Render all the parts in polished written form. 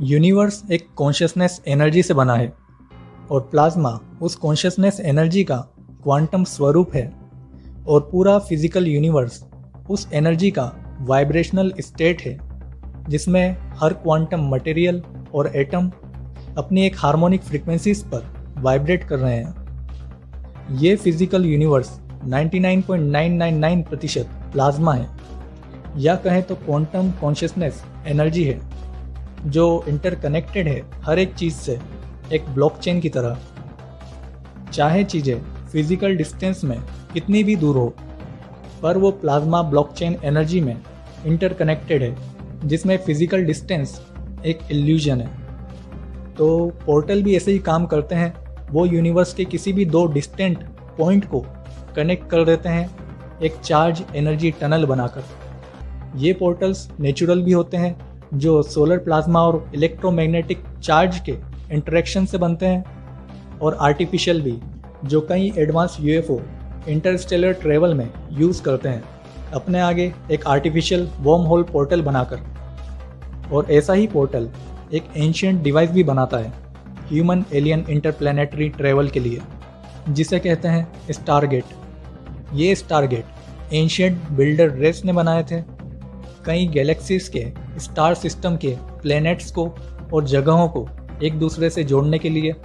Universe एक consciousness energy से बना है और प्लाज्मा उस कॉन्शियसनेस एनर्जी का क्वांटम स्वरूप है और पूरा फिजिकल यूनिवर्स उस एनर्जी का वाइब्रेशनल स्टेट है जिसमें हर क्वांटम मटेरियल और एटम अपनी एक हार्मोनिक फ्रीक्वेंसीज पर वाइब्रेट कर रहे हैं। ये फिजिकल यूनिवर्स 99.999% प्लाज्मा है या कहें तो क्वांटम कॉन्शियसनेस एनर्जी है जो इंटरकनेक्टेड है हर एक चीज़ से एक ब्लॉकचेन की तरह। चाहे चीज़ें फिजिकल डिस्टेंस में कितनी भी दूर हो पर वो प्लाज्मा ब्लॉकचेन एनर्जी में इंटरकनेक्टेड है जिसमें फिजिकल डिस्टेंस एक इल्यूजन है। तो पोर्टल भी ऐसे ही काम करते हैं, वो यूनिवर्स के किसी भी दो डिस्टेंट पॉइंट को कनेक्ट कर देते हैं एक चार्ज एनर्जी टनल बनाकर। ये पोर्टल्स नेचुरल भी होते हैं जो सोलर प्लाज्मा और इलेक्ट्रोमैग्नेटिक चार्ज के इंटरेक्शन से बनते हैं, और आर्टिफिशियल भी जो कई एडवांस यूएफओ इंटरस्टेलर ट्रेवल में यूज़ करते हैं अपने आगे एक आर्टिफिशियल वर्म होल पोर्टल बनाकर। और ऐसा ही पोर्टल एक एंशिएंट डिवाइस भी बनाता है ह्यूमन एलियन इंटरप्लैनेटरी ट्रेवल के लिए, जिसे कहते हैं स्टारगेट। ये स्टारगेट एंशिएंट बिल्डर रेस ने बनाए थे कई गैलेक्सीज के स्टार सिस्टम के प्लैनेट्स को और जगहों को एक दूसरे से जोड़ने के लिए।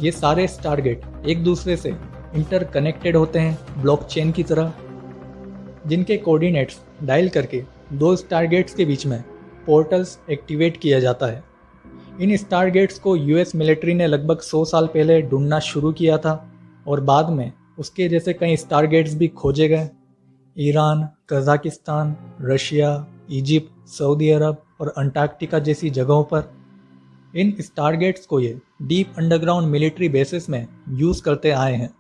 ये सारे स्टारगेट एक दूसरे से इंटरकनेक्टेड होते हैं ब्लॉकचेन की तरह, जिनके कोऑर्डिनेट्स डायल करके दो स्टारगेट्स के बीच में पोर्टल्स एक्टिवेट किया जाता है। इन स्टारगेट्स को यूएस मिलिट्री ने लगभग 100 साल पहले ढूंढना शुरू किया था और बाद में उसके जैसे कई स्टारगेट्स भी खोजे गए। Iran, Kazakhstan, Russia, Egypt, Saudi Arabia और अंटार्कटिका जैसी जगहों पर इन स्टारगेट्स को ये डीप अंडरग्राउंड मिलिट्री बेसिस में यूज़ करते आए हैं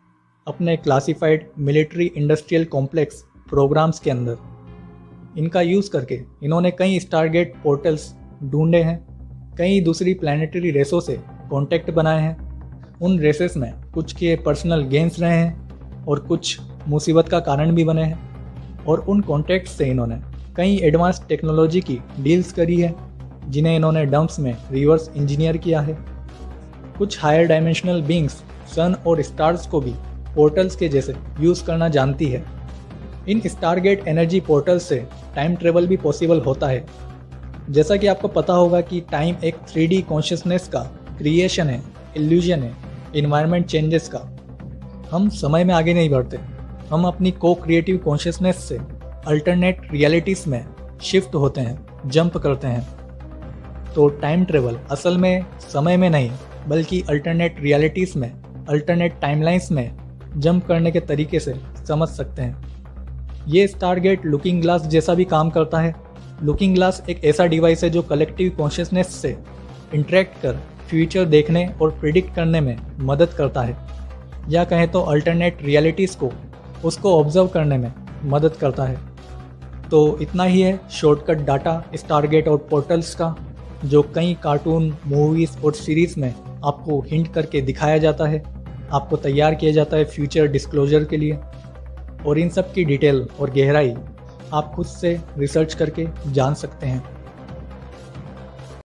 अपने classified military industrial complex programs के अंदर। इनका यूज़ करके इन्होंने कई स्टारगेट पोर्टल्स ढूंढे हैं, कई दूसरी प्लानिटरी रेसों से कॉन्टैक्ट बनाए हैं। उन रेसेस में कुछ के पर्सनल गेन्स रहे हैं और कुछ मुसीबत का कारण भी बने हैं, और उन कॉन्टैक्ट्स से इन्होंने कई एडवांस टेक्नोलॉजी की डील्स करी है जिन्हें इन्होंने डंप्स में रिवर्स इंजीनियर किया है। कुछ हायर डायमेंशनल बींग्स सन और स्टार्स को भी पोर्टल्स के जैसे यूज़ करना जानती है। इन स्टारगेट एनर्जी पोर्टल्स से टाइम ट्रेवल भी पॉसिबल होता है। जैसा कि आपको पता होगा कि टाइम एक 3D कॉन्शियसनेस का क्रिएशन है, इल्यूजन है, इन्वायरमेंट चेंजेस का। हम समय में आगे नहीं बढ़ते, हम अपनी को क्रिएटिव कॉन्शियसनेस से अल्टरनेट रियलिटीज़ में शिफ्ट होते हैं, जंप करते हैं। तो टाइम ट्रेवल असल में समय में नहीं बल्कि अल्टरनेट रियलिटीज़ में, अल्टरनेट टाइमलाइंस में जंप करने के तरीके से समझ सकते हैं। ये स्टारगेट लुकिंग ग्लास जैसा भी काम करता है। लुकिंग ग्लास एक ऐसा डिवाइस है जो कलेक्टिव कॉन्शियसनेस से इंटरेक्ट कर फ्यूचर देखने और प्रिडिक्ट करने में मदद करता है, या कहें तो अल्टरनेट रियलिटीज़ को उसको ऑब्जर्व करने में मदद करता है। तो इतना ही है शॉर्टकट डाटा स्टारगेट और पोर्टल्स का, जो कई कार्टून, मूवीज़ और सीरीज़ में आपको हिंट करके दिखाया जाता है, आपको तैयार किया जाता है फ्यूचर डिस्क्लोजर के लिए। और इन सब की डिटेल और गहराई आप खुद से रिसर्च करके जान सकते हैं।